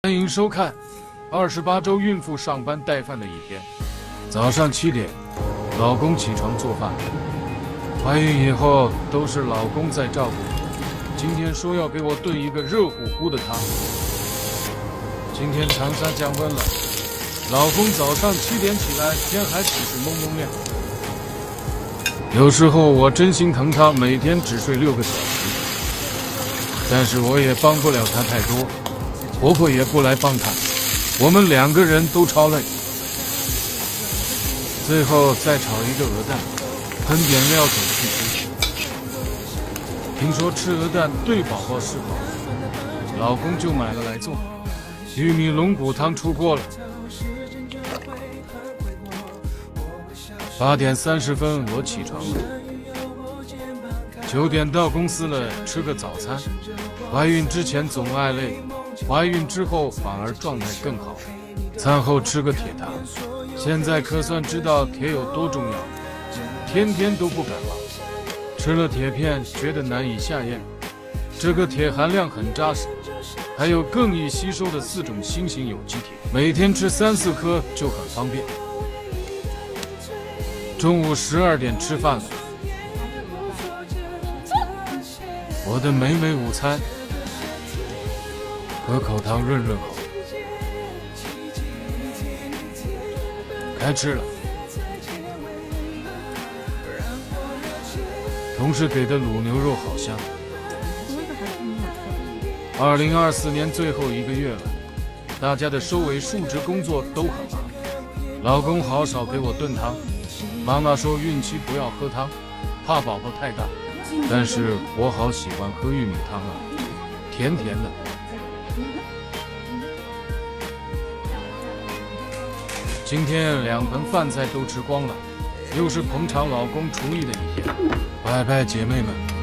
欢迎收看28周孕妇上班带饭的一天。早上7点，老公起床做饭。怀孕以后都是老公在照顾。今天说要给我炖一个热乎乎的汤。今天长沙降温了，老公早上7点起来，天还只是蒙蒙亮。有时候我真心疼他，每天只睡6个小时，但是我也帮不了他太多。婆婆也不来帮她，我们2个人都超累。最后再炒一个鹅蛋，喷点料酒去吃。听说吃鹅蛋对宝宝是好，老公就买了来做。玉米龙骨汤出锅了。8点30分我起床了，9点到公司了，吃个早餐。怀孕之前总爱累，怀孕之后反而状态更好。餐后吃个铁糖，现在可算知道铁有多重要，天天都不感冒。吃了铁片觉得难以下咽，这个铁含量很扎实，还有更易吸收的4种新型有机铁，每天吃3、4颗就很方便。中午12点吃饭了，我的美美午餐，喝口汤润润口。该吃了。同事给的卤牛肉好香。2024年最后1个月了，大家的收尾述职工作都很忙。老公好少给我炖汤，妈妈说孕期不要喝汤，怕宝宝太大。但是我好喜欢喝玉米汤啊，甜甜的。今天2盆饭菜都吃光了，又是捧场老公厨艺的一天。拜拜，姐妹们。